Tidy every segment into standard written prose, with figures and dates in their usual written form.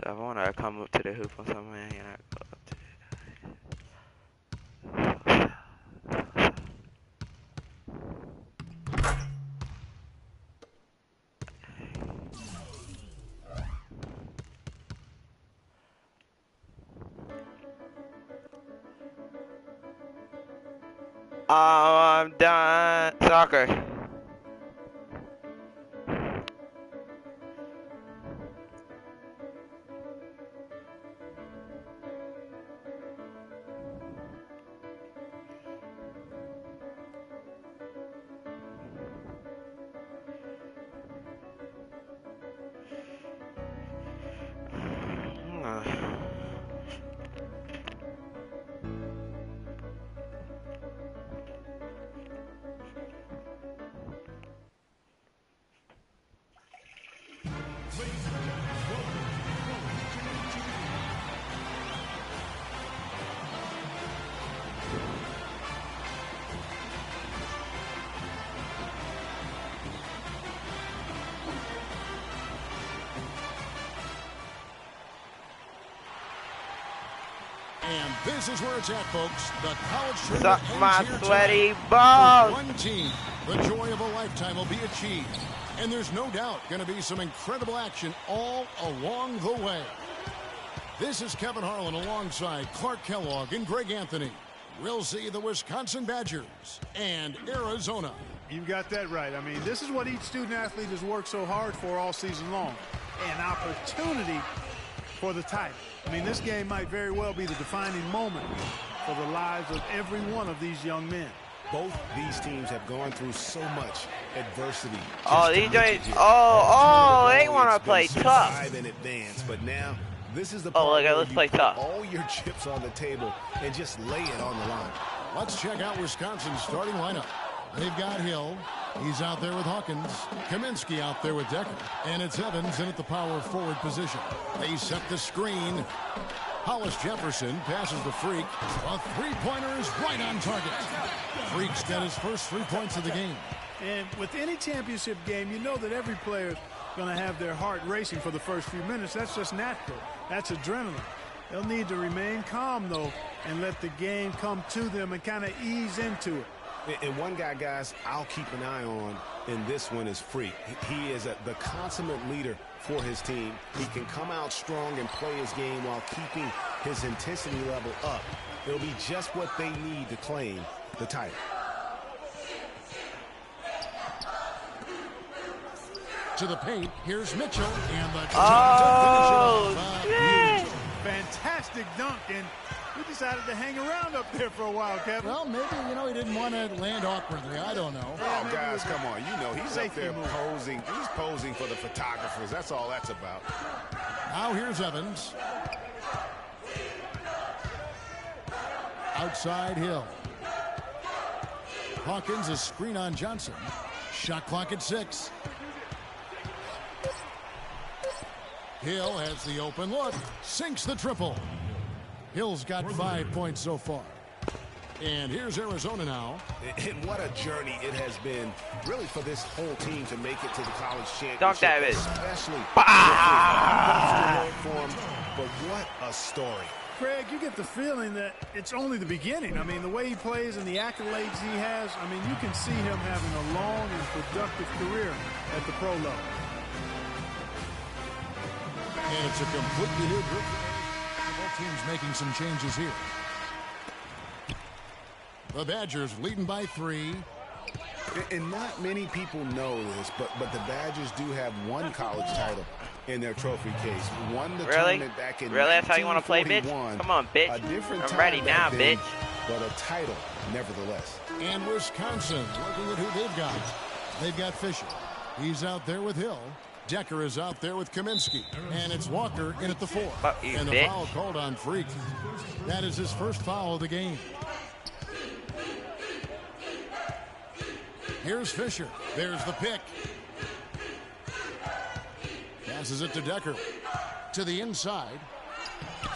I want to come up to the hoop or something, man. You know, go up to Oh, I'm done. Soccer. And this is where it's at, folks. The college tournament ends my here sweaty tonight. balls. For one team, the joy of a lifetime will be achieved. And there's no doubt going to be some incredible action all along the way. This is Kevin Harlan alongside Clark Kellogg and Greg Anthony. We'll see the Wisconsin Badgers and Arizona. You've got that right. I mean, this is what each student athlete has worked so hard for all season long. An opportunity for the title. I mean, this game might very well be the defining moment for the lives of every one of these young men. Both these teams have gone through so much adversity. Oh, these guys, they want to play tough. In advance, but now this is the part where let's play tough. All your chips on the table and just lay it on the line. Let's check out Wisconsin's starting lineup. They've got Hill. He's out there with Hawkins. Kaminsky out there with Decker. And it's Evans in at the power forward position. They set the screen. Hollis Jefferson passes the Freak. A three-pointer is right on target. Freak's got his first 3 points of the game. And with any championship game, you know that every player is going to have their heart racing for the first few minutes. That's just natural. That's adrenaline. They'll need to remain calm, though, and let the game come to them and kind of ease into it. And one guy, guys, I'll keep an eye on in this one is Freak. He is the consummate leader for his team. He can come out strong and play his game while keeping his intensity level up. It'll be just what they need to claim the title. To the paint, here's Mitchell. And the fantastic dunk, and he decided to hang around up there for a while, Kevin. Well, maybe, he didn't want to land awkwardly. I don't know. Oh, guys, come on. He's up there posing. He's posing for the photographers. That's all that's about. Now here's Evans. Outside Hill. Hawkins, a screen on Johnson. Shot clock at 6. Hill has the open look. Sinks the triple. Hill's got 5 points so far. And here's Arizona now. And what a journey it has been, really, for this whole team to make it to the college championship. Dunk Davis. Especially for him. But what a story. Craig, you get the feeling that it's only the beginning. I mean, the way he plays and the accolades he has, I mean, you can see him having a long and productive career at the pro level. And it's a completely new group. Both teams making some changes here. The Badgers leading by 3. And not many people know this, but the Badgers do have one college title in their trophy case. Won the tournament back in That's how you want to play, bitch? Come on, bitch. I'm ready now, bitch. But a title, nevertheless. And Wisconsin, looking at who they've got. They've got Fisher. He's out there with Hill. Decker is out there with Kaminsky. And it's Walker in at the 4. And the foul called on Freak. That is his first foul of the game. Here's Fisher. There's the pick. Passes it to Decker. To the inside.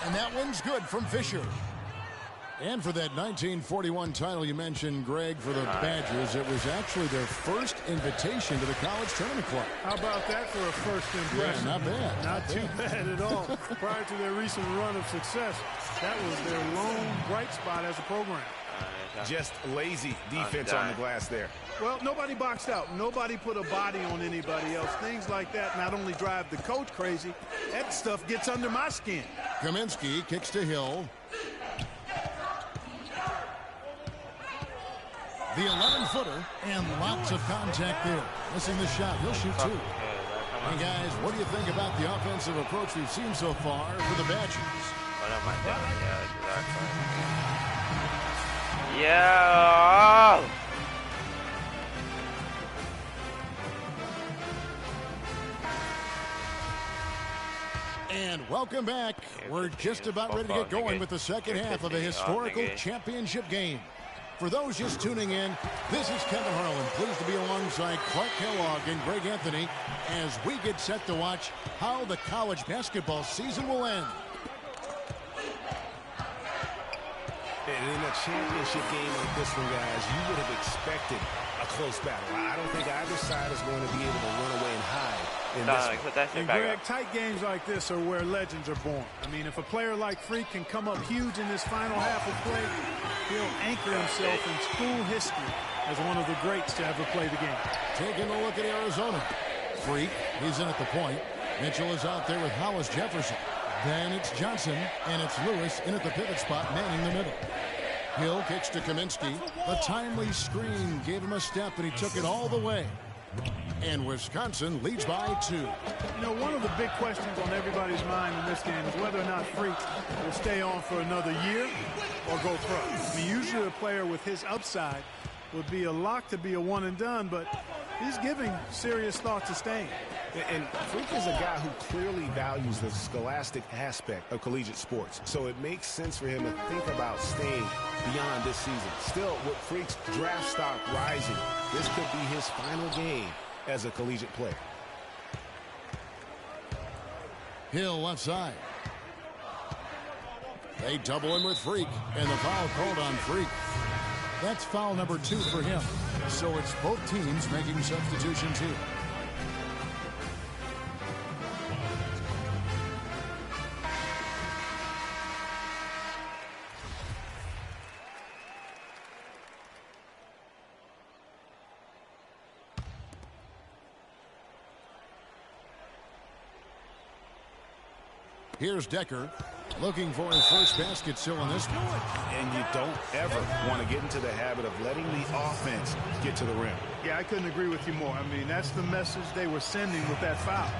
And that one's good from Fisher. And for that 1941 title you mentioned, Greg, for the Badgers, it was actually their first invitation to the college tournament club. How about that for a first impression? Yeah, not bad. Not too bad at all. Prior to their recent run of success, that was their lone bright spot as a program. Just lazy defense on the glass there. Well, nobody boxed out. Nobody put a body on anybody else. Things like that not only drive the coach crazy, that stuff gets under my skin. Kaminsky kicks to Hill. The 11-footer, and lots of contact there. Missing the shot. He'll shoot two. And guys, what do you think about the offensive approach we've seen so far for the Badgers? What am I doing? Yeah, exactly. Yeah. And welcome back. We're just about ready to get going with the second half of a historical championship game. For those just tuning in, this is Kevin Harlan, pleased to be alongside Clark Kellogg and Greg Anthony as we get set to watch how the college basketball season will end. And in a championship game like this one, guys, you would have expected a close battle. I don't think either side is going to be able to run away and hide in this one. And Greg, tight games like this are where legends are born. I mean, if a player like Freak can come up huge in this final half of play, he'll anchor himself in school history as one of the greats to ever play the game. Taking a look at Arizona. Freak, he's in at the point. Mitchell is out there with Hollis Jefferson. Then it's Johnson, and it's Lewis in at the pivot spot, manning the middle. Hill kicks to Kaminsky. The timely screen gave him a step, and he took it all the way. And Wisconsin leads by 2. You know, one of the big questions on everybody's mind in this game is whether or not Freak will stay on for another year or go pro. I mean, usually a player with his upside would be a lock to be a one and done, but he's giving serious thought to staying. And Freak is a guy who clearly values the scholastic aspect of collegiate sports. So it makes sense for him to think about staying beyond this season. Still, with Freak's draft stock rising, this could be his final game as a collegiate player. Hill left side. They double him with Freak, and the foul called on Freak. That's foul number 2 for him. So it's both teams making substitutions here. Here's Decker looking for his first basket still in this one. And you don't ever want to get into the habit of letting the offense get to the rim. Yeah, I couldn't agree with you more. I mean, that's the message they were sending with that foul.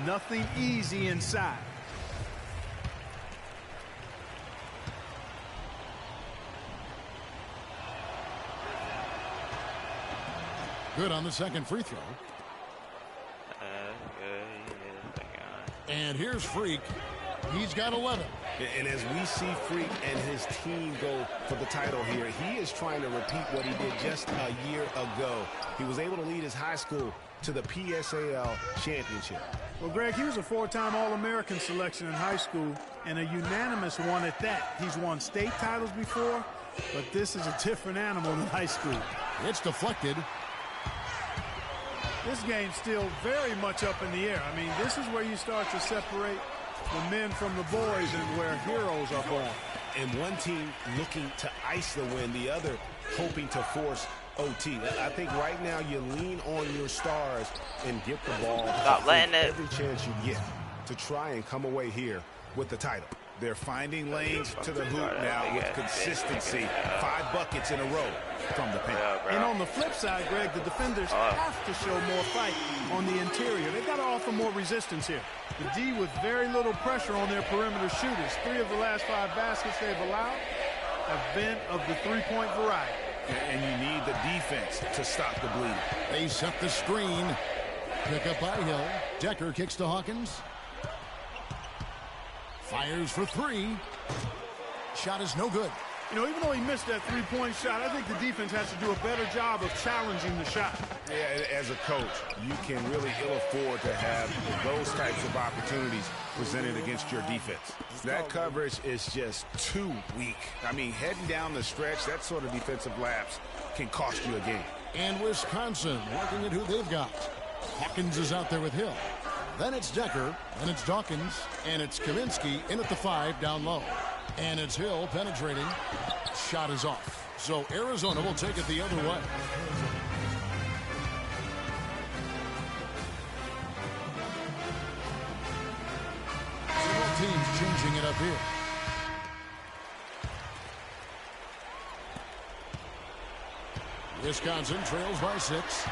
Nothing easy inside. Good on the second free throw. And here's Freak. He's got 11. And as we see Freak and his team go for the title here, he is trying to repeat what he did just a year ago. He was able to lead his high school to the PSAL championship. Well, Greg, he was a 4-time All-American selection in high school and a unanimous one at that. He's won state titles before, but this is a different animal in high school. It's deflected. This game's still very much up in the air. I mean, this is where you start to separate the men from the boys and where heroes are born. And one team looking to ice the win, the other hoping to force OT. I think right now you lean on your stars and get the ball. Stop letting it. Every chance you get to try and come away here with the title. They're finding lanes to the hoop now with consistency. 5 buckets in a row from the paint. And on the flip side, Greg, the defenders have to show more fight on the interior. They've got to offer more resistance here. The D with very little pressure on their perimeter shooters. 3 of the last 5 baskets they've allowed have been of the three-point variety. And you need the defense to stop the bleeding. They set the screen. Pick up by Hill. Decker kicks to Hawkins. Fires for 3. Shot is no good. You know, even though he missed that three-point shot, I think the defense has to do a better job of challenging the shot. Yeah, as a coach, you can really ill afford to have those types of opportunities presented against your defense. That coverage is just too weak. I mean, heading down the stretch, that sort of defensive lapse can cost you a game. And Wisconsin looking at who they've got. Hawkins is out there with Hill. Then it's Decker, and it's Dawkins, and it's Kaminsky in at the 5 down low. And it's Hill penetrating. Shot is off. So Arizona will take it the other way. So both teams changing it up here. Wisconsin trails by 6.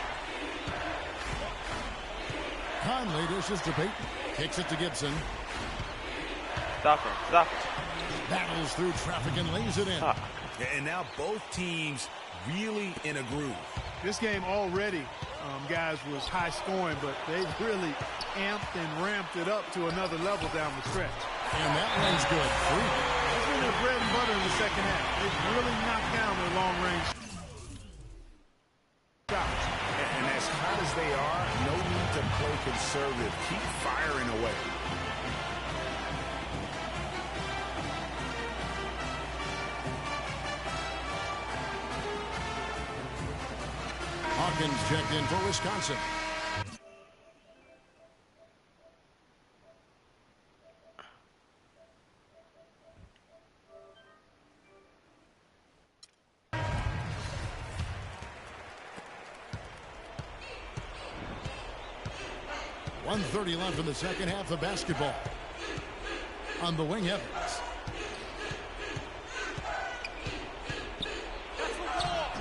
Conley dishes to Peyton. Kicks it to Gibson. Stop him. Stop him. Battles through traffic and lays it in. And now both teams really in a groove. This game already, guys, was high scoring, but they've really amped and ramped it up to another level down the stretch. And that one's good. Free. It's been their bread and butter in the second half. They've really knocked down their long-range shots. And as hot as they are, no need to play conservative. Keep firing away. Hawkins checked in for Wisconsin. .130 left in the second half of basketball. On the wing, Evans.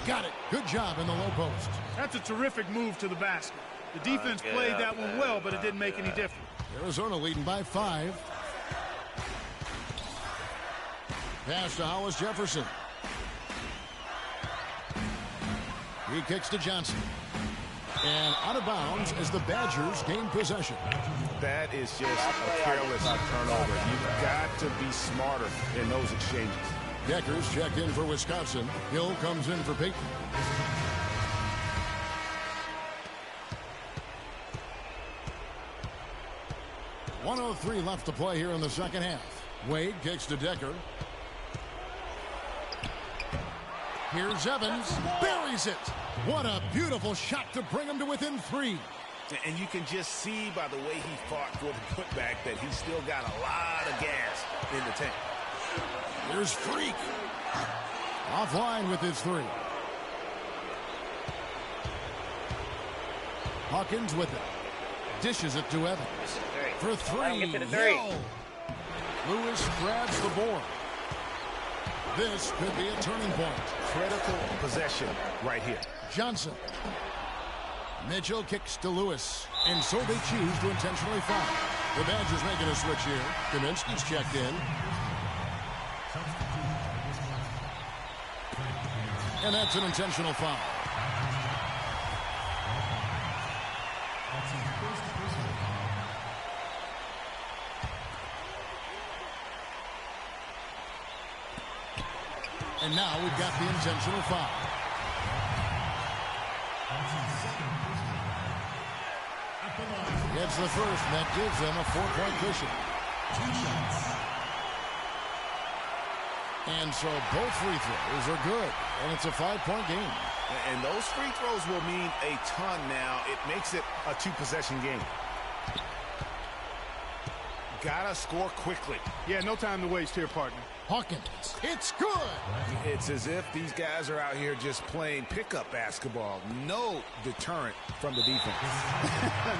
Got it. Good job in the low post. That's a terrific move to the basket. The defense played that one well, but it didn't make any difference. Arizona leading by 5. Pass to Hollis Jefferson. He kicks to Johnson. And out of bounds as the Badgers gain possession. That is just a careless turnover. You've got to be smarter in those exchanges. Decker's checked in for Wisconsin. Hill comes in for Peyton. .103 left to play here in the second half. Wade kicks to Decker. Here's Evans. Buries it. What a beautiful shot to bring him to within 3. And you can just see by the way he fought for the putback that he's still got a lot of gas in the tank. Here's Freak. Offline with his 3. Hawkins with it. Dishes it to Evans. For 3. Hill. Lewis grabs the board. This could be a turning point. Critical possession right here. Johnson. Mitchell kicks to Lewis. And so they choose to intentionally foul. The Badgers making a switch here. Kaminsky's checked in. And that's an intentional foul. And now we've got the intentional foul. It's the first, and that gives them a 4-point cushion. And so both free throws are good, and it's a 5-point game. And those free throws will mean a ton now. It makes it a 2-possession game. Gotta score quickly. Yeah, no time to waste here, partner. Hawkins, it's good. It's as if these guys are out here just playing pickup basketball. No deterrent from the defense.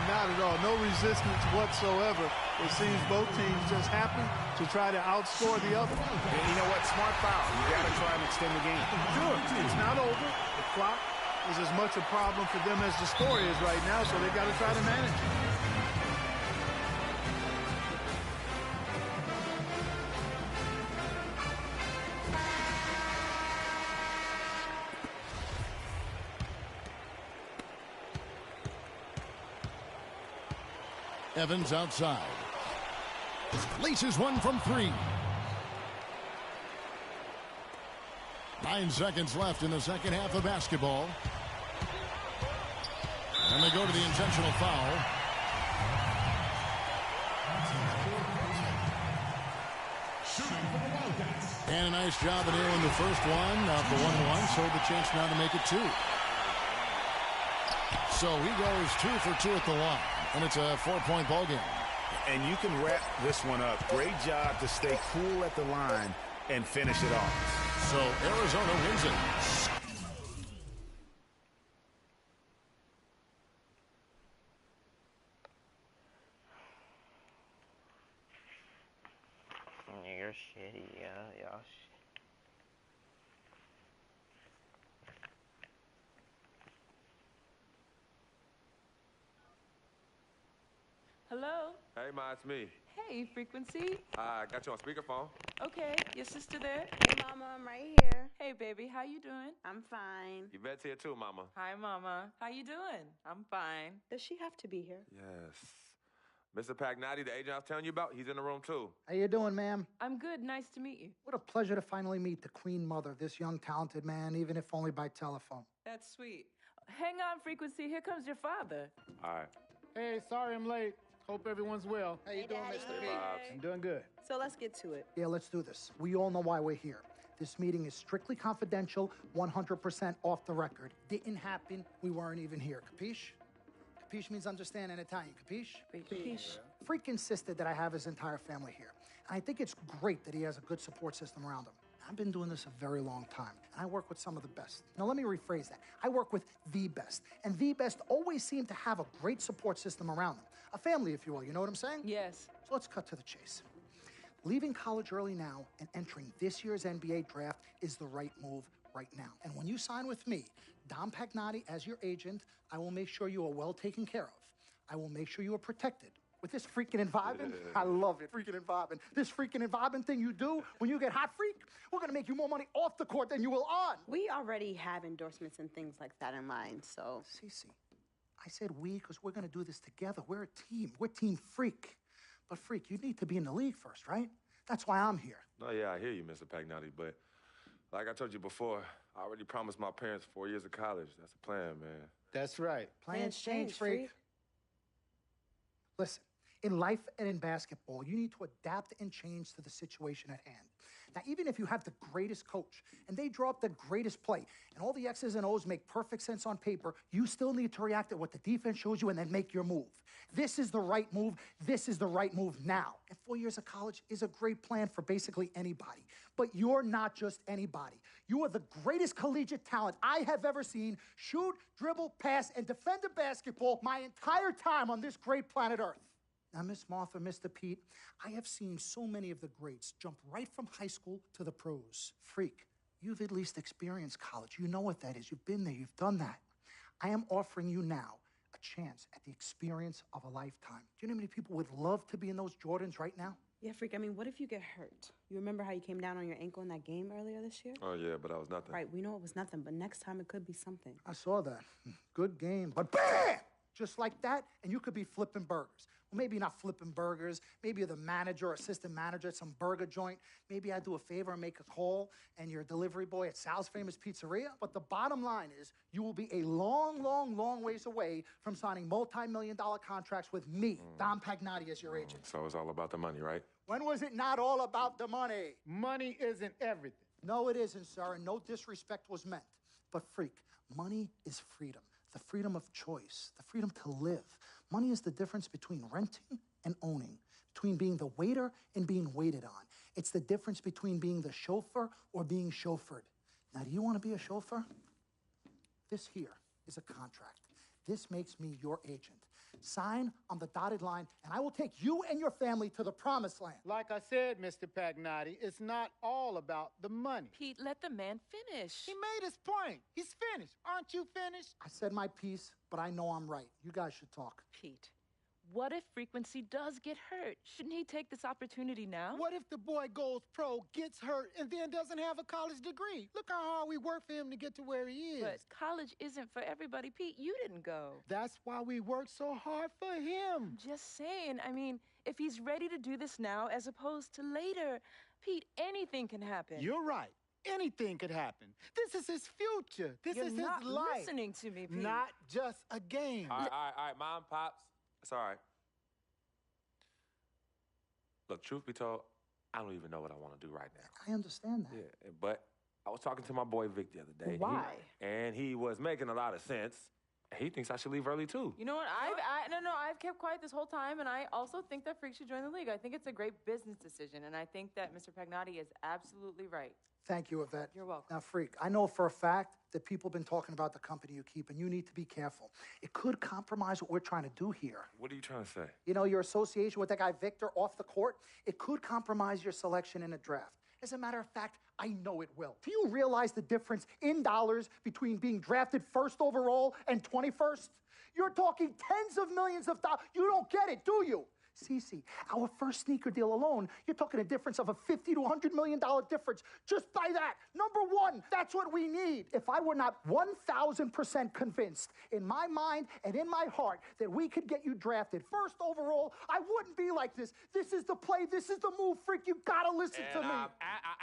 Not at all. No resistance whatsoever. It seems both teams just happen to try to outscore the other. And you know what? Smart foul. You got to try and extend the game. Sure. It's not over. The clock is as much a problem for them as the score is right now, so they got to try to manage it. Evans outside. Laces one from 3. 9 seconds left in the second half of basketball. And they go to the intentional foul. And a nice job of nailing the first one of the 1-1, so the chance now to make it 2. So he goes 2 for 2 at the line, and it's a 4-point ball game. And you can wrap this one up. Great job to stay cool at the line and finish it off. So Arizona wins it. You're shitty, yeah, y'all shit. Hello? Hey, Ma, it's me. Hey, Frequency. I got you on speakerphone. Okay, your sister there? Hey, Mama, I'm right here. Hey, baby, how you doing? I'm fine. Yvette's here too, Mama. Hi, Mama. How you doing? I'm fine. Does she have to be here? Yes. Mr. Pagnotti, the agent I was telling you about, he's in the room too. How you doing, ma'am? I'm good. Nice to meet you. What a pleasure to finally meet the Queen Mother of this young, talented man, even if only by telephone. That's sweet. Hang on, Frequency. Here comes your father. All right. Hey, sorry I'm late. Hope everyone's well. How you doing, Daddy. Mr. Hey, B? Bobs. I'm doing good. So let's get to it. Yeah, let's do this. We all know why we're here. This meeting is strictly confidential, 100% off the record. Didn't happen. We weren't even here. Capiche? Capiche means understand in Italian. Capiche? Capiche. Freak insisted that I have his entire family here. And I think it's great that he has a good support system around him. I've been doing this a very long time, and I work with some of the best. Now, let me rephrase that. I work with the best, and the best always seem to have a great support system around them. A family, if you will. You know what I'm saying? Yes. So let's cut to the chase. Leaving college early now and entering this year's NBA draft is the right move right now. And when you sign with me, Dom Pagnotti, as your agent, I will make sure you are well taken care of. I will make sure you are protected. With this freaking environment, I love it, freaking environment. This freaking environment thing you do when you get hot, freak, we're gonna make you more money off the court than you will on. We already have endorsements and things like that in line, so. Cece, I said we because we're gonna do this together. We're a team. We're Team Freak. But Freak, you need to be in the league first, right? That's why I'm here. No, yeah, I hear you, Mr. Pagnotti, but like I told you before, I already promised my parents 4 years of college. That's a plan, man. That's right. Plans change, Freak. Listen, in life and in basketball, you need to adapt and change to the situation at hand. Now, even if you have the greatest coach and they draw up the greatest play and all the X's and O's make perfect sense on paper, you still need to react to what the defense shows you and then make your move. This is the right move. This is the right move now. And 4 years of college is a great plan for basically anybody. But you're not just anybody. You are the greatest collegiate talent I have ever seen shoot, dribble, pass, and defend a basketball my entire time on this great planet Earth. Now, Miss Martha, Mr. Pete, I have seen so many of the greats jump right from high school to the pros. Freak, you've at least experienced college. You know what that is. You've been there. You've done that. I am offering you now a chance at the experience of a lifetime. Do you know how many people would love to be in those Jordans right now? Yeah, Freak, I mean, what if you get hurt? You remember how you came down on your ankle in that game earlier this year? Oh, yeah, but that was nothing. Right, we know it was nothing, but next time it could be something. I saw that. Good game. But bam! Just like that, and you could be flipping burgers. Well, maybe not flipping burgers. Maybe you're the manager or assistant manager at some burger joint. Maybe I do a favor and make a call, and you're a delivery boy at Sal's Famous Pizzeria. But the bottom line is, you will be a long, long, long ways away from signing multi-million-dollar contracts with me, Dom Pagnotti, as your agent. So it's all about the money, right? When was it not all about the money? Money isn't everything. No, it isn't, sir, and no disrespect was meant. But freak, money is freedom. The freedom of choice, the freedom to live. Money is the difference between renting and owning, between being the waiter and being waited on. It's the difference between being the chauffeur or being chauffeured. Now, do you want to be a chauffeur? This here is a contract. This makes me your agent. Sign on the dotted line, and I will take you and your family to the promised land. Like I said, Mr. Pagnotti, it's not all about the money. Pete, let the man finish. He made his point. He's finished. Aren't you finished? I said my piece, but I know I'm right. You guys should talk. Pete, what if Frequency does get hurt? Shouldn't he take this opportunity now? What if the boy goes pro, gets hurt, and then doesn't have a college degree? Look how hard we work for him to get to where he is. But college isn't for everybody. Pete, you didn't go. That's why we work so hard for him. Just saying. I mean, if he's ready to do this now as opposed to later, Pete, anything can happen. You're right. Anything could happen. This is his future. This You're is not his life. listening to me, Pete. Not just a game. All right, Mom, Pops. It's all right. Look, truth be told, I don't even know what I want to do right now. I understand that. Yeah, but I was talking to my boy Vic the other day. Why? And he was making a lot of sense. He thinks I should leave early, too. You know what? I've kept quiet this whole time, and I also think that Freak should join the league. I think it's a great business decision, and I think that Mr. Pagnotti is absolutely right. Thank you, Yvette. You're welcome. Now, Freak, I know for a fact that people have been talking about the company you keep, and you need to be careful. It could compromise what we're trying to do here. What are you trying to say? You know, your association with that guy Victor off the court, it could compromise your selection in a draft. As a matter of fact, I know it will. Do you realize the difference in dollars between being drafted first overall and 21st? You're talking tens of millions of dollars. You don't get it, do you? Cece, our first sneaker deal alone, you're talking a difference of a $50 to $100 million difference just by that. Number one, that's what we need. If I were not 1,000% convinced in my mind and in my heart that we could get you drafted first overall, I wouldn't be like this. This is the play. This is the move, Freak. You gotta listen to me. I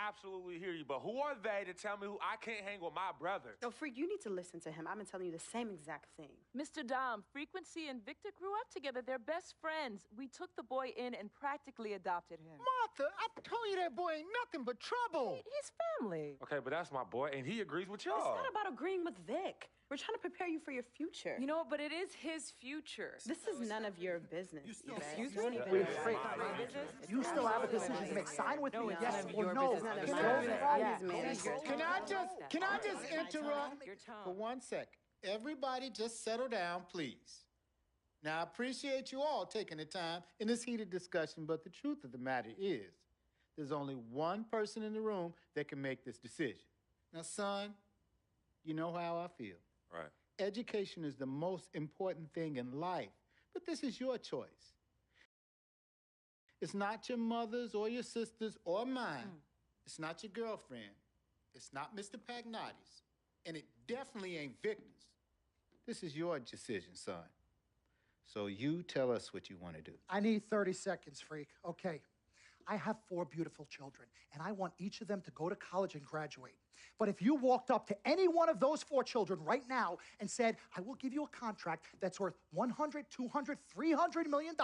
absolutely hear you, but who are they to tell me who I can't hang with my brother? No, Freak, you need to listen to him. I've been telling you the same exact thing. Mr. Dom, Frequency and Victor grew up together. They're best friends. We took the boy in and practically adopted him. Martha, I told you that boy ain't nothing but trouble. He's family. Okay, but that's my boy, and he agrees with y'all. It's not about agreeing with Vic. We're trying to prepare you for your future. You know what? But it is his future. This is none of your business. Excuse You don't me? even Wait, know Freak, my business? you still have a decision to make. Sign with me, it's yes none of or your no. business. None of It's my your business. problem. Yeah, man. Can I just interrupt Your tone. for 1 second? Everybody just settle down, please. Now, I appreciate you all taking the time in this heated discussion, but the truth of the matter is there's only one person in the room that can make this decision. Now, son, you know how I feel. Right. Education is the most important thing in life, but this is your choice. It's not your mother's or your sister's or mine. It's not your girlfriend. It's not Mr. Pagnotti's. And it definitely ain't Victor's. This is your decision, son. So you tell us what you want to do. I need 30 seconds, Freak. Okay. I have 4 beautiful children, and I want each of them to go to college and graduate. But if you walked up to any one of those 4 children right now and said, I will give you a contract that's worth $100, $200, $300 million,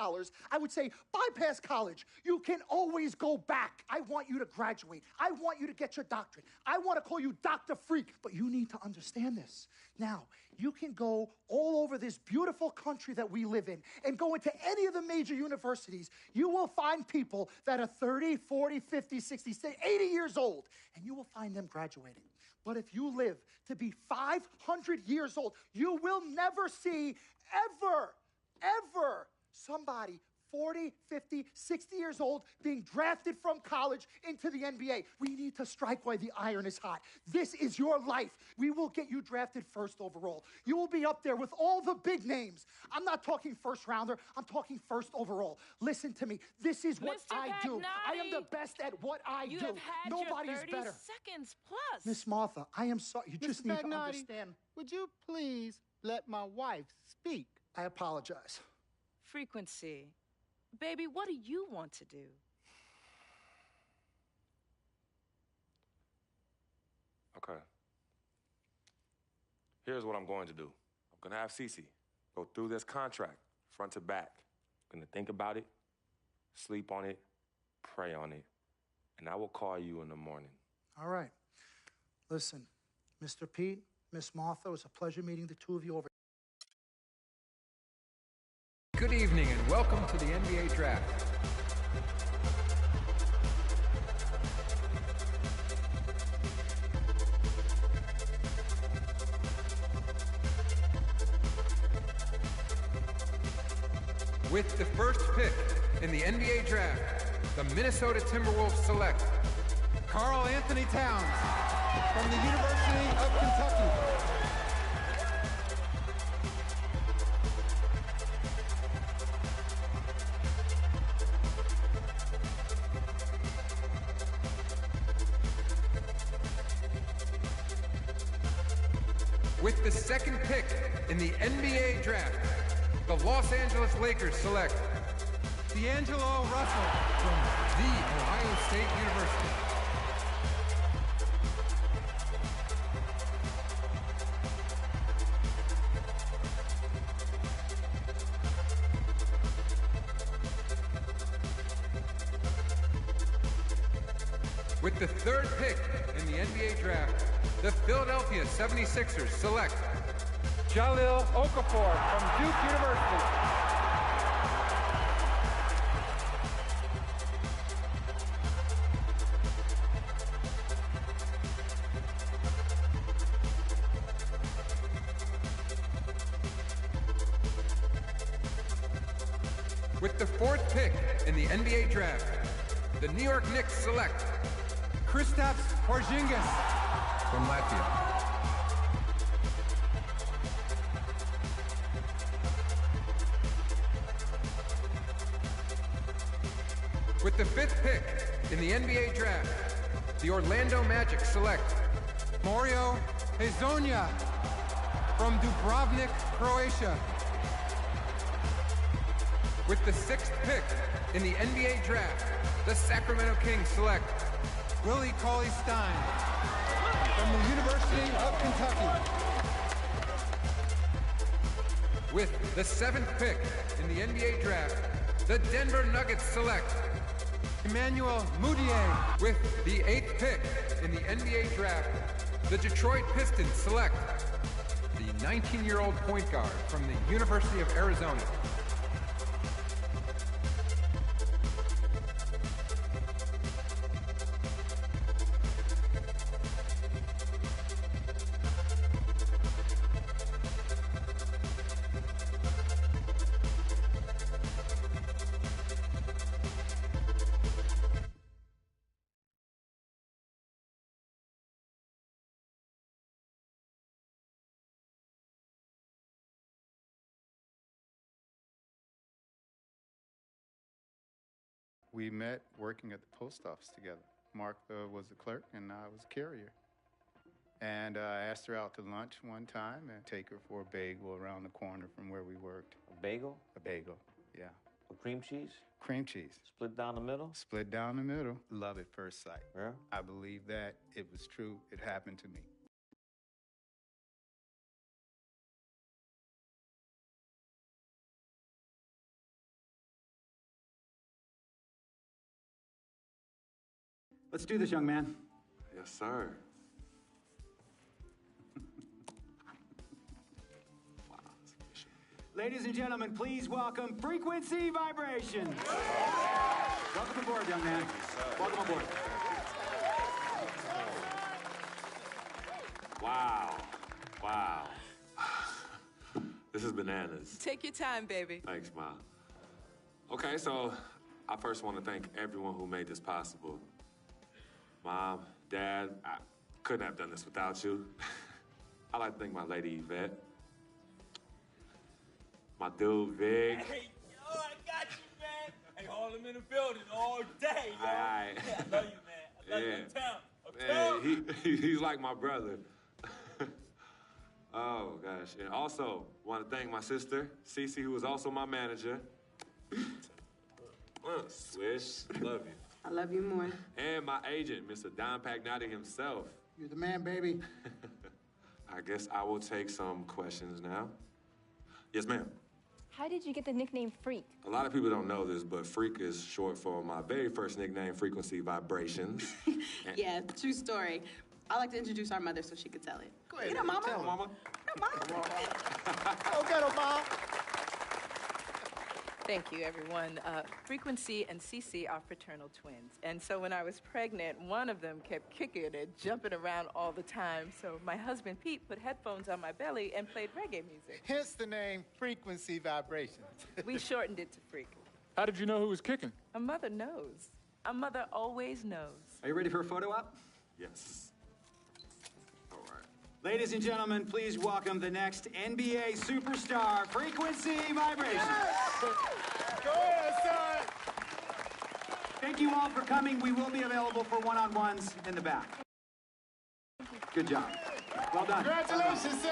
I would say, bypass college. You can always go back. I want you to graduate. I want you to get your doctorate. I want to call you Dr. Freak. But you need to understand this. Now, you can go all over this beautiful country that we live in and go into any of the major universities. You will find people that are 30, 40, 50, 60, 80 years old, and you will find them graduating. But if you live to be 500 years old, you will never see ever somebody 40, 50, 60 years old being drafted from college into the NBA. We need to strike while the iron is hot. This is your life. We will get you drafted first overall. You will be up there with all the big names. I'm not talking first rounder. I'm talking first overall. Listen to me. This is what Mr. I do. I am the Pagnotti, best at what I You do. have had Nobody your is 30 better. seconds plus. Miss Martha, I am sorry. You just Mr. need to Pagnotti, understand. would you please let my wife speak? I apologize. Frequency. Baby, what do you want to do? Okay. Here's what I'm going to do. I'm going to have Cece go through this contract, front to back. I'm going to think about it, sleep on it, pray on it, and I will call you in the morning. All right. Listen, Mr. Pete, Miss Martha, it was a pleasure meeting the two of you over. Good evening and welcome to the NBA Draft. With the first pick in the NBA Draft, the Minnesota Timberwolves select Karl Anthony Towns from the University of Kentucky. With the second pick in the NBA Draft, the Los Angeles Lakers select D'Angelo Russell from The Ohio State University. With the third pick in the NBA draft, the Philadelphia 76ers select Jahlil Okafor from Duke University. With the fourth pick in the NBA draft, the New York Knicks select Kristaps Porzingis from Latvia. With the fifth pick in the NBA draft, the Orlando Magic select Mario Hezonja from Dubrovnik, Croatia. With the sixth pick in the NBA draft, the Sacramento Kings select Willie Cauley-Stein from the University of Kentucky. With the seventh pick in the NBA draft, the Denver Nuggets select Emmanuel Mudiay. With the eighth pick in the NBA draft, the Detroit Pistons select the 19-year-old point guard from the University of Arizona. We met working at the post office together. Martha was the clerk and I was a carrier. And I asked her out to lunch one time and take her for a bagel around the corner from where we worked. A bagel? A bagel, yeah. With cream cheese? Cream cheese. Split down the middle? Split down the middle. Love at first sight. Yeah? I believe that it was true. It happened to me. Let's do this, young man. Yes, sir. Ladies and gentlemen, please welcome Frequency Vibration. Welcome aboard, young man. Welcome aboard. Wow. Wow. This is bananas. Take your time, baby. Thanks, Mom. Okay, so I first want to thank everyone who made this possible. Mom, Dad, I couldn't have done this without you. I'd like to thank my lady Yvette. My dude, Vig. Hey, yo, I got you, man. Hey, hold him in the building all day, yo. Aye. Yeah, I love you, man. I love you, town. Man, he's like my brother. Oh, gosh. And also, want to thank my sister, Cece, who is also my manager. Swish, love you. I love you more. And my agent, Mr. Don Pagnotti himself. You're the man, baby. I guess I will take some questions now. Yes, ma'am. How did you get the nickname Freak? A lot of people don't know this, but Freak is short for my very first nickname, Frequency Vibrations. Yeah, true story. I like to introduce our mother so she could tell it. Go ahead. You know, Mama. Tell her, Mama. You know, Mama. Go get him, Mom. Thank you, everyone. Frequency and Cece are fraternal twins. And so when I was pregnant, one of them kept kicking and jumping around all the time. So my husband, Pete, put headphones on my belly and played reggae music. Hence the name Frequency Vibrations. We shortened it to Freak. How did you know who was kicking? A mother knows. A mother always knows. Are you ready for a photo op? Yes. All right. Ladies and gentlemen, please welcome the next NBA superstar, Frequency Vibration. Go ahead, son. Thank you all for coming. We will be available for one-on-ones in the back. Good job. Well done. Congratulations, son.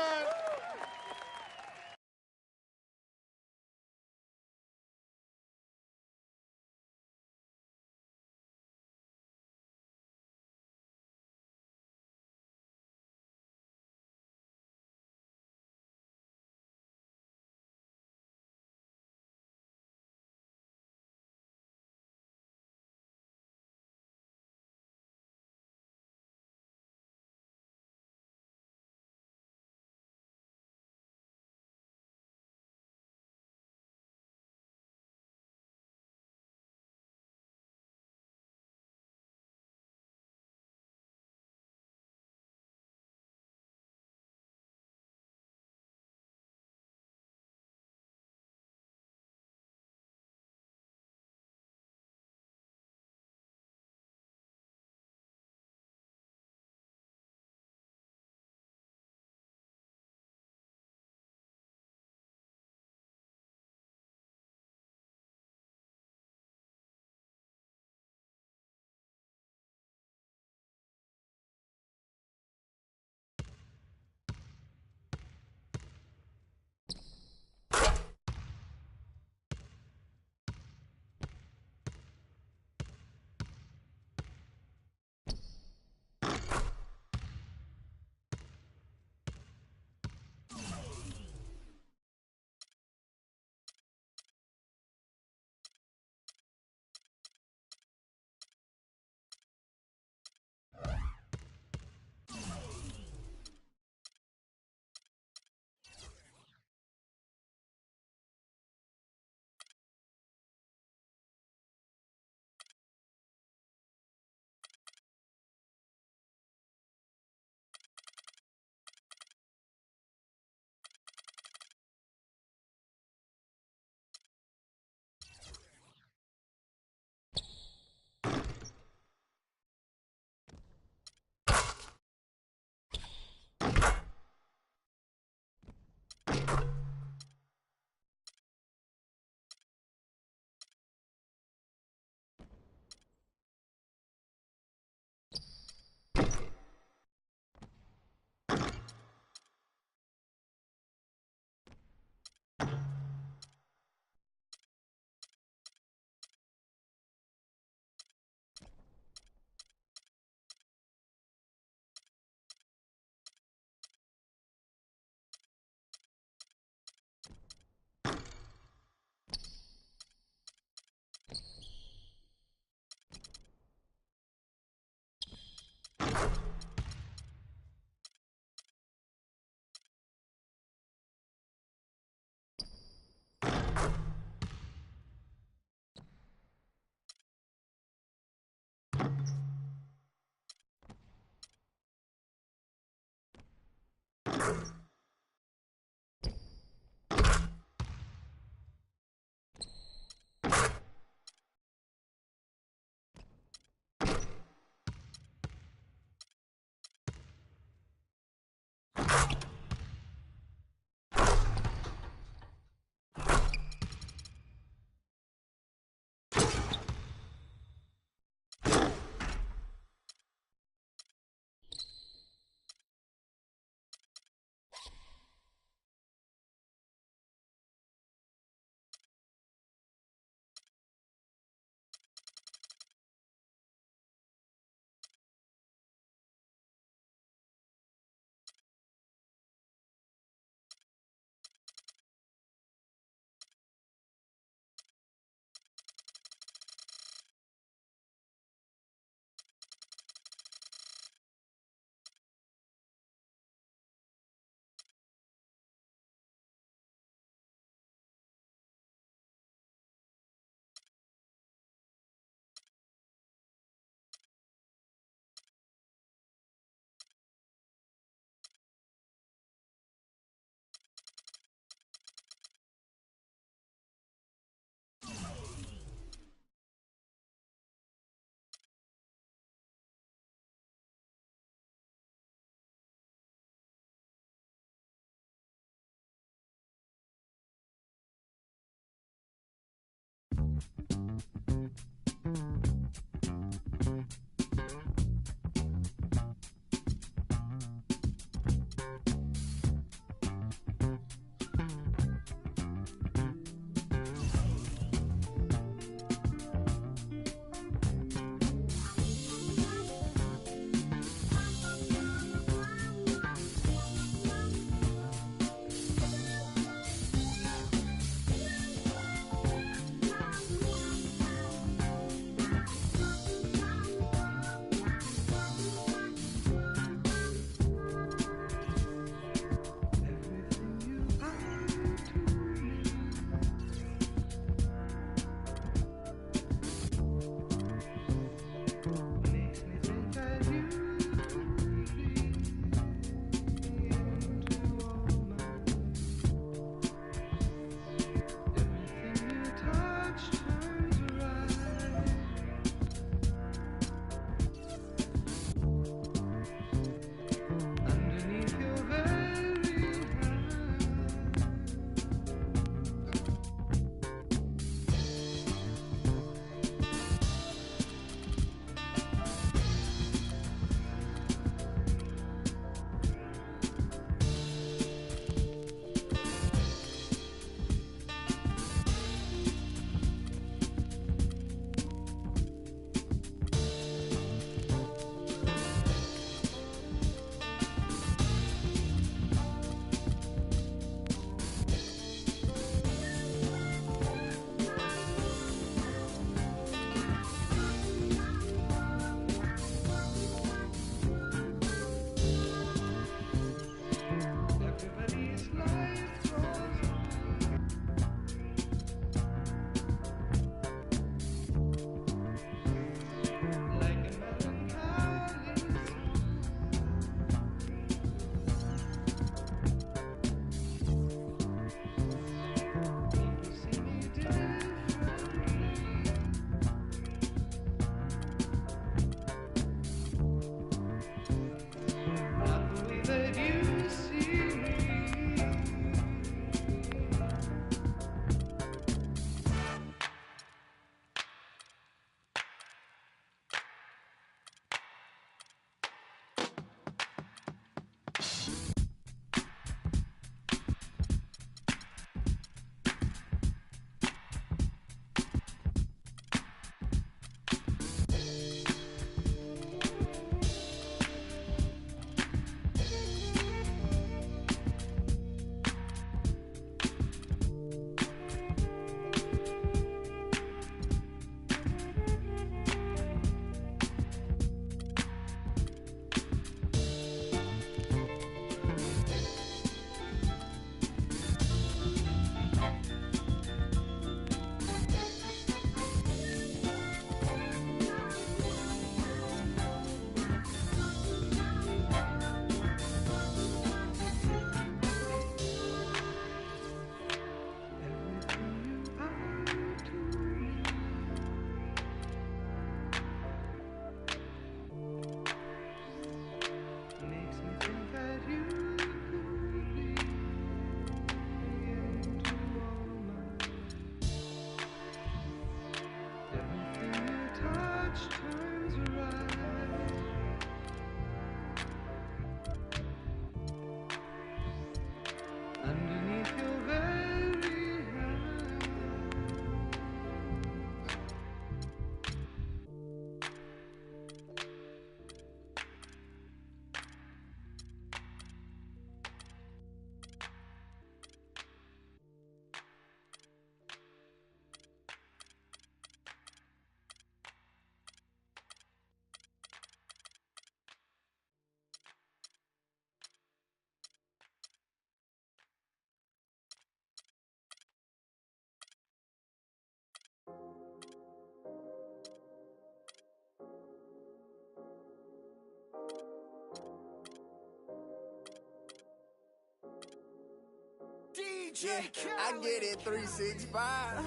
Yeah, I get it 365,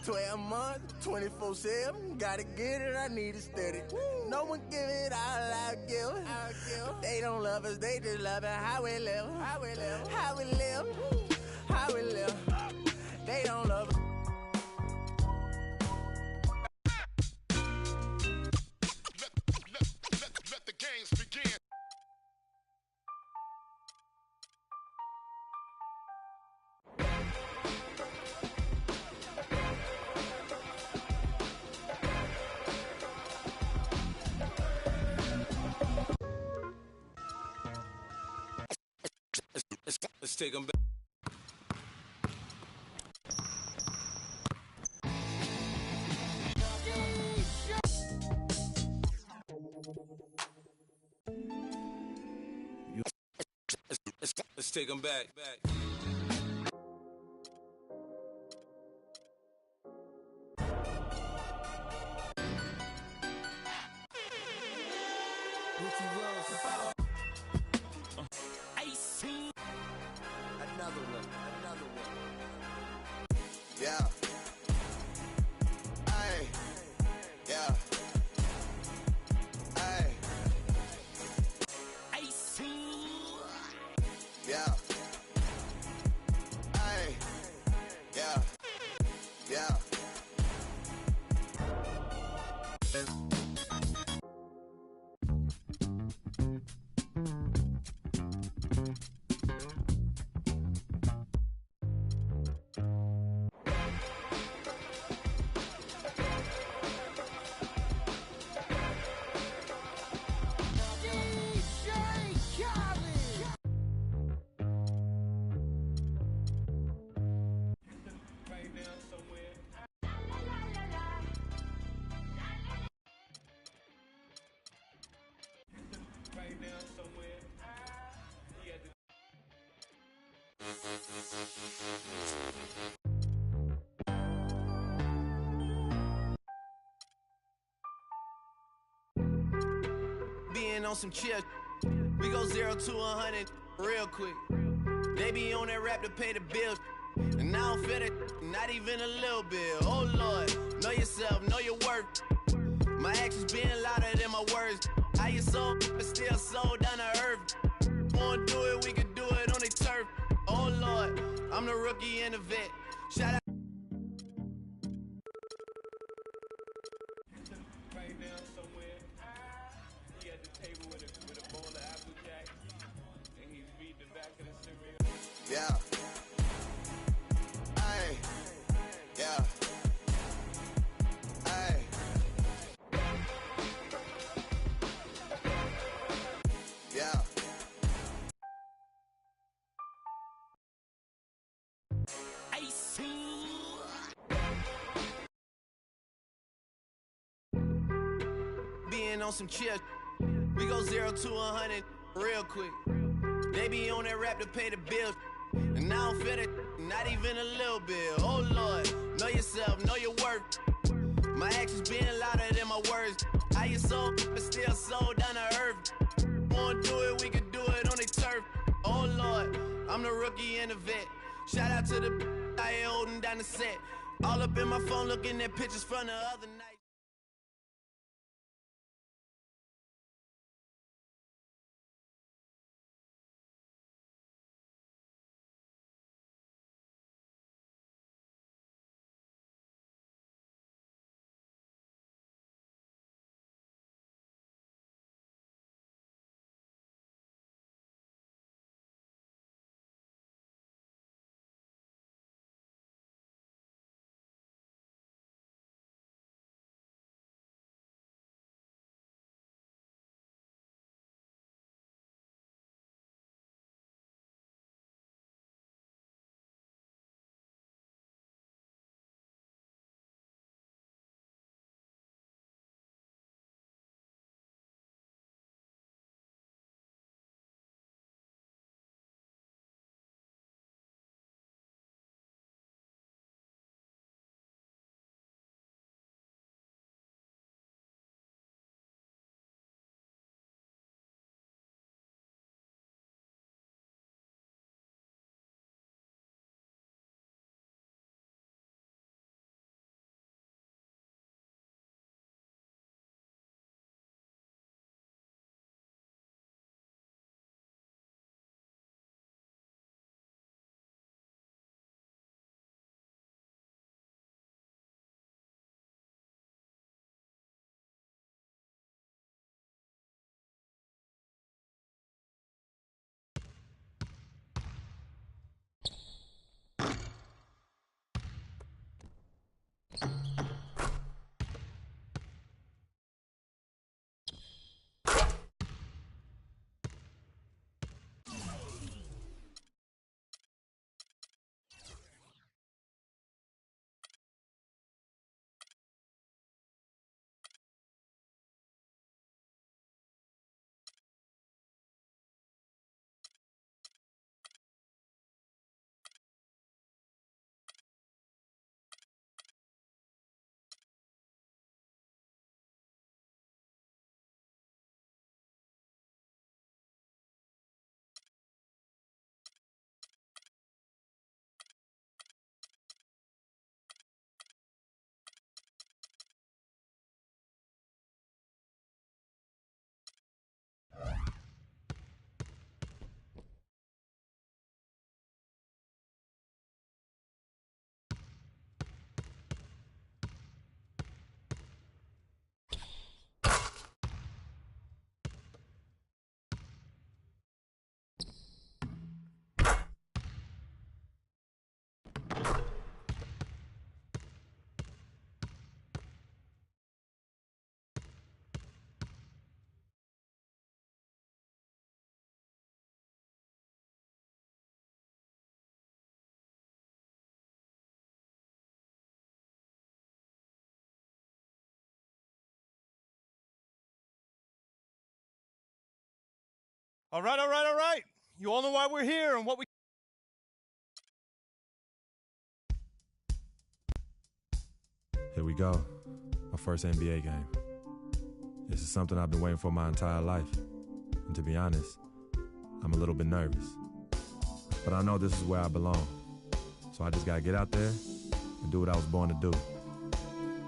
12 months, 24/7. Gotta get it, I need it steady. No one give it all I give. They don't love us, they just love it how we live. How we live, how we live, how we live. They don't love us. Let's take them back. Let's take them back. Another one. Yeah. Ay. Yeah. Ay. Yeah. Ay. Yeah. Yeah. Being on some chill, we go 0 to 100 real quick. They be on that rap to pay the bills, and I don't feel it, not even a little bit. Oh Lord, know yourself, know your worth. My actions being louder than my words. How you so, but still so down to earth. Wanna do it, we can do it on the turf. Oh Lord, I'm the rookie and the vet. Shout out. Yeah. Ay. Yeah. Ay. Yeah. Being on some chill, we go 0 to 100 real quick. They be on that rap to pay the bills, and I don't feel it, not even a little bit. Oh Lord, know yourself, know your worth. My actions being louder than my words. How you so, but still so down to earth. Wanna do it, we can do it on the turf. Oh Lord, I'm the rookie and the vet. Shout out to the I ain't holding down the set. All up in my phone looking at pictures from the other night. All right, all right, all right. You all know why we're here and what we... Here we go. My first NBA game. This is something I've been waiting for my entire life. And to be honest, I'm a little bit nervous. But I know this is where I belong. So I just gotta get out there and do what I was born to do.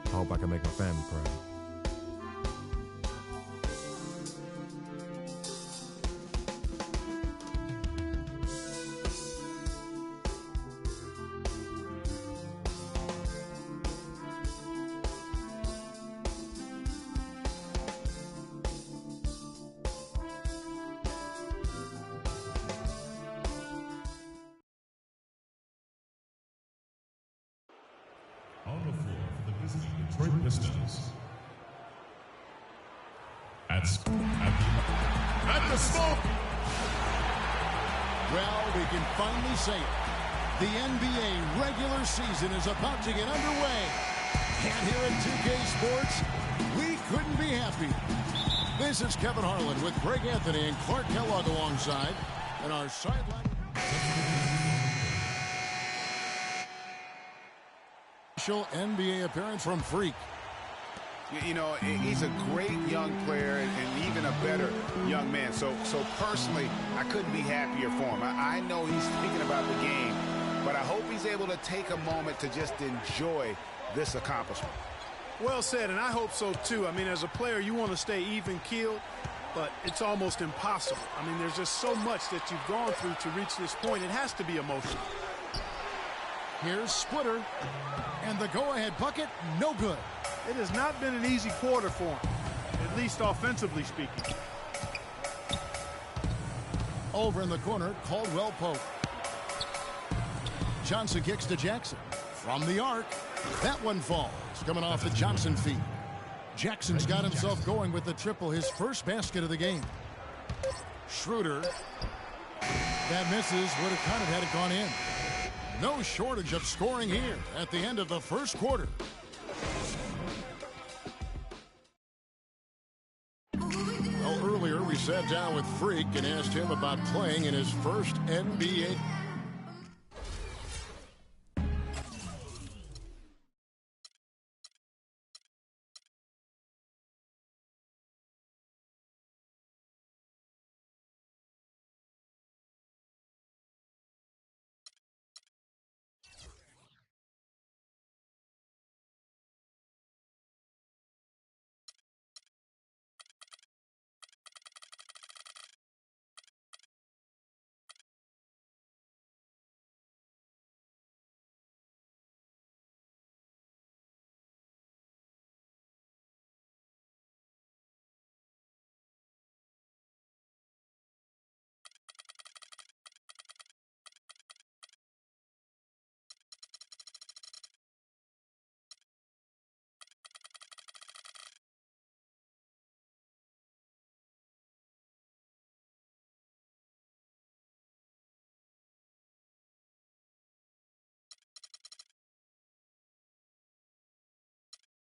I hope I can make my family proud. On the floor for the visiting Detroit Pistons. At the smoke. Well, we can finally say it. The NBA regular season is about to get underway. And here at 2K Sports, we couldn't be happy. This is Kevin Harlan with Greg Anthony and Clark Kellogg alongside. And our sideline... NBA appearance from Freak. You know, he's a great young player and even a better young man. So personally, I couldn't be happier for him. I know he's speaking about the game, but I hope he's able to take a moment to just enjoy this accomplishment. Well said, and I hope so too. I mean, as a player, you want to stay even-keeled, but it's almost impossible. I mean, there's just so much that you've gone through to reach this point. It has to be emotional. Here's Splitter, and the go-ahead bucket, no good. It has not been an easy quarter for him, at least offensively speaking. Over in the corner, Caldwell Pope. Johnson kicks to Jackson. From the arc, that one falls, coming off the Johnson feet. Jackson's got himself going with the triple, his first basket of the game. Schroeder. That misses, would have kind of had it gone in. No shortage of scoring here at the end of the first quarter. Well, earlier we sat down with Freak and asked him about playing in his first NBA.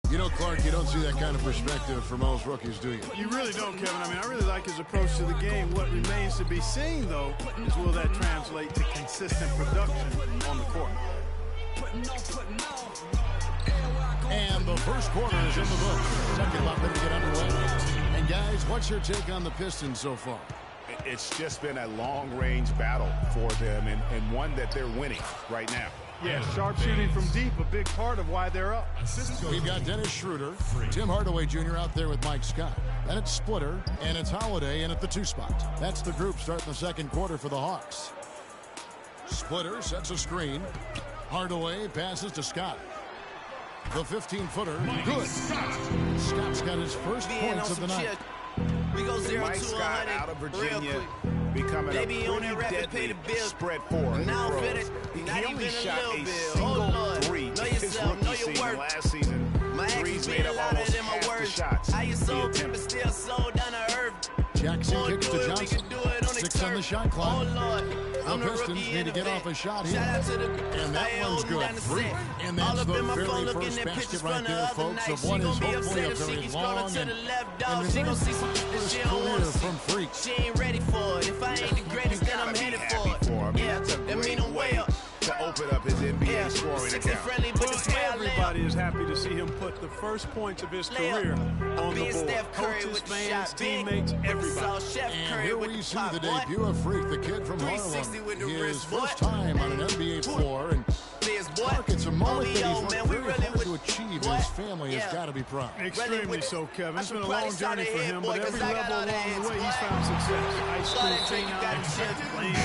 You know, Clark, you don't see that kind of perspective for most rookies, do you? You really don't, Kevin. I mean, I really like his approach to the game. What remains to be seen, though, is will that translate to consistent production on the court. And the first quarter is in the books. Second about ready to get underway. And, guys, what's your take on the Pistons so far? It's just been a long-range battle for them and one that they're winning right now. Yeah, sharp shooting from deep, a big part of why they're up. We've got Dennis Schroeder, Tim Hardaway Jr. out there with Mike Scott. Then it's Splitter, and it's Holiday in at the 2 spot. That's the group starting the second quarter for the Hawks. Splitter sets a screen. Hardaway passes to Scott. The 15-footer, good. Scott's got his first points of the night. We go 0 Mike to Scott 100 out of Virginia, becoming a pretty deadly spread forward. Now He only shot a single three in his rookie season last season. Threes made up almost half the shots. How you so pimp still so down to earth. Jackson kicks to Johnson. 6 on the shot clock. The Pistons need to get off a shot here. And that one's good. And that's the very first basket right there, folks, of what is hopefully a very long and very prosperous career from Freak. She ain't ready for it. If I ain't the greatest, then I'm headed for it. Yeah, that mean I'm way up. To open up his NBA scoring account. Everybody is happy to see him put the first points of his career on the board. Coaches, fans, teammates, everybody. And here we see the debut of Freak, the kid from Harlem. His first time on an NBA floor. And Mark, it's a moment that he's worked very hard to achieve. His family has got to be proud. Extremely so, Kevin. It's been a long journey for him, but every level along the way, he's found success. High school, playing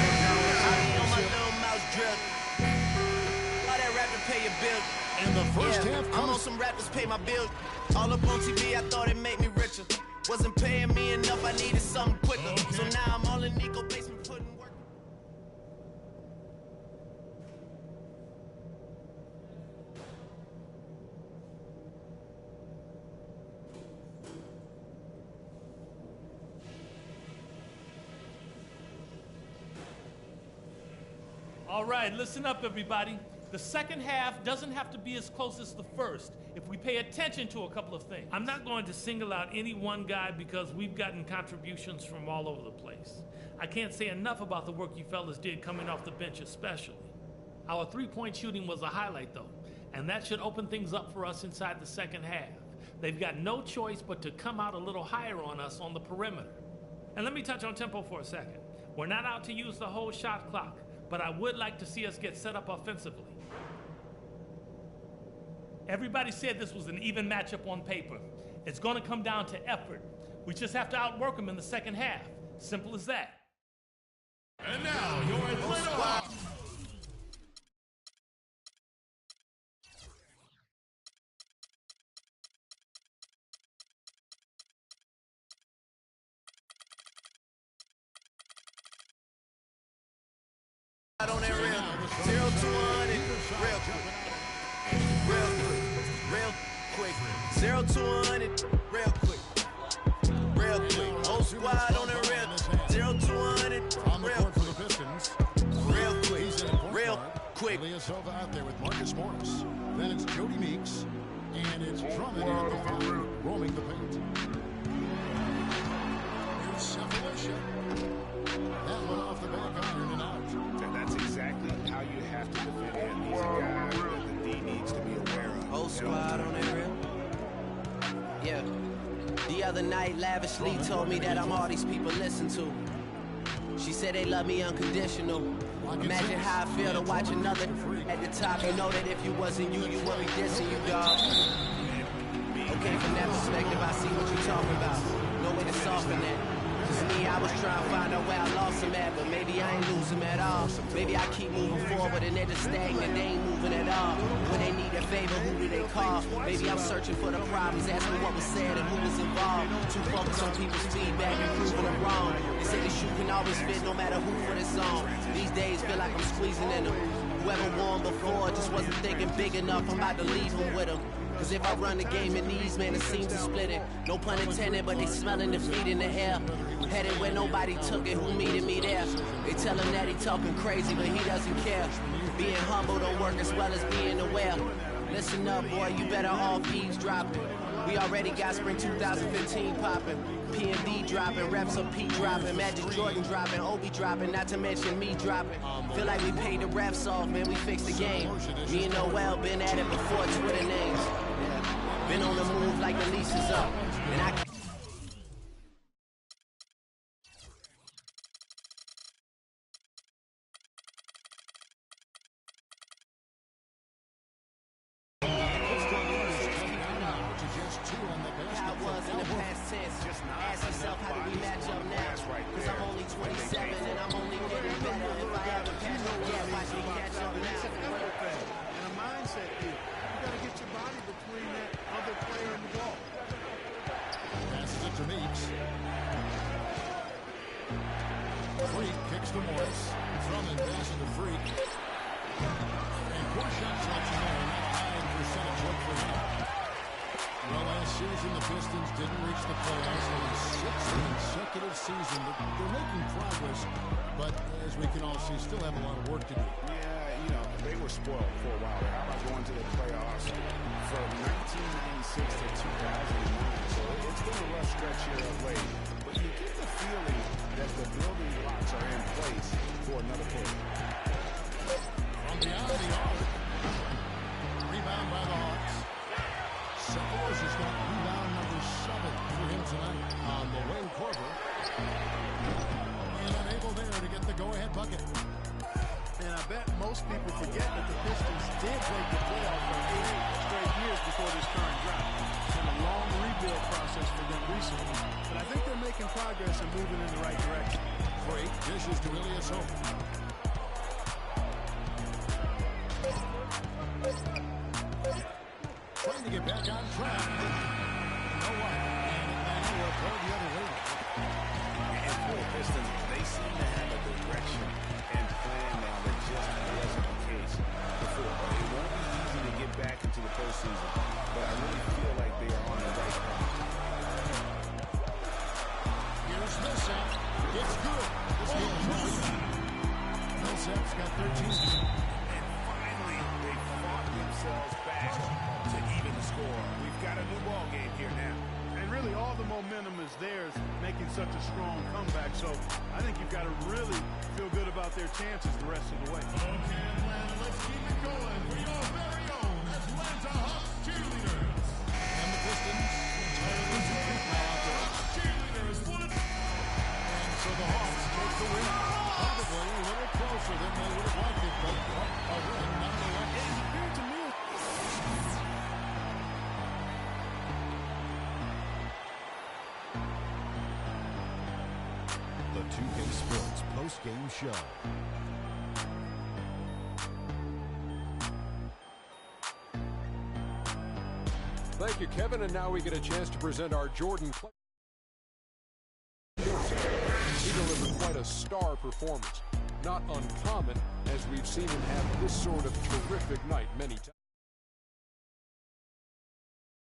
pay your bill. And the first half I'm on some rappers pay my bill. All up on TV, I thought it made me richer. Wasn't paying me enough, I needed something quicker. So now I'm all in Nico basement putting work. All right, listen up, everybody. The second half doesn't have to be as close as the first if we pay attention to a couple of things. I'm not going to single out any one guy because we've gotten contributions from all over the place. I can't say enough about the work you fellas did coming off the bench especially. Our three-point shooting was a highlight though, and that should open things up for us inside the second half. They've got no choice but to come out a little higher on us on the perimeter. And let me touch on tempo for a second. We're not out to use the whole shot clock, but I would like to see us get set up offensively. Everybody said this was an even matchup on paper. It's going to come down to effort. We just have to outwork them in the second half. Simple as that. And now, your Atlanta. On that real 0-200, real quick, 0-200, real quick, whole squad on that real 0-200, on the court for the Pistons. real quick. Ilyasova out there with Marcus Morris. Then it's Jody Meeks, and it's Drummond at the foul, roaming the paint. Here's Cephalosha. That one off the back iron and out. And that's exactly how you have to defend him. He's a guy that the D needs to be aware of. Whole squad on that real. Yeah. The other night, Lavishly told me that I'm all these people listen to. She said they love me unconditional. Imagine how I feel to watch another at the top. You know that if you wasn't you, you would be dissing you, dog. Okay, from that perspective, I see what you're talking about. No way to soften that. Cause me, I was trying to find out where I lost him at, but maybe I ain't lose him at all. Maybe I keep moving forward and they're just stagnant, they ain't moving at all. When they need a favor, who do they call? Maybe I'm searching for the problems, asking what was said and who was involved. Too focused on people's feedback and proving them wrong. They say the shoe can always fit no matter who for this song. These days feel like I'm squeezing in them. Whoever won before just wasn't thinking big enough, I'm about to leave them with them. Cause if I run the game in these, man, it seems to split it. No pun intended, but they smelling defeat in the air. Headed where nobody took it, who meeted me there? They tell him that he talking crazy, but he doesn't care. Being humble don't work as well as being aware. Listen up, boy, you better all eavesdropping. We already got spring 2015 popping. P&D dropping, reps of P dropping, Magic Jordan dropping, Obi dropping, not to mention me dropping. Feel like we paid the refs off, man, we fixed the game. Me and Noel been at it before Twitter names. Yeah. Been on the move like the leash is up. And I season, but they're making progress. But as we can all see, still have a lot of work to do. Yeah, you know, they were spoiled for a while. How about going to the playoffs from 1996 to 2009? So it's been a rough stretch here of late. But you get the feeling that the building blocks are in place for another push. From beyond the arc. Rebound by the Hawks. Cephalo's has got rebound number 7 for him tonight on the Wayne Korver. And unable there to get the go-ahead bucket. And I bet most people forget that the Pistons did make the playoffs for 8 straight years before this current drought. It's been a long rebuild process for them recently. But I think they're making progress and moving in the right direction. Great dishes to Ilyasova. Trying to get back on track. No one. And Atlanta will go the other way. And for the Pistons, they seem to have a direction and plan now that just wasn't the case before. It won't be easy to get back into the postseason, but I really feel like they are on the right path. Here's Millsap. It's good. This game is Millsap's got 13. And finally, they fought themselves back to even the score. We've got a new ball game here now. And really all the momentum is theirs, making such a strong comeback. So I think you've got to really feel good about their chances the rest of the way. Okay, Atlanta, let's keep it going for your very own Atlanta Hawks cheerleaders. And the Pistons entirely different now out there. Cheerleaders, and so the Hawks take the win. Probably a little closer than they would have liked it, but a win nonetheless. It appeared to me. The 2K Sports post-game show. Thank you, Kevin. And now we get a chance to present our Jordan Play. He delivered quite a star performance. Not uncommon, as we've seen him have this sort of terrific night many times.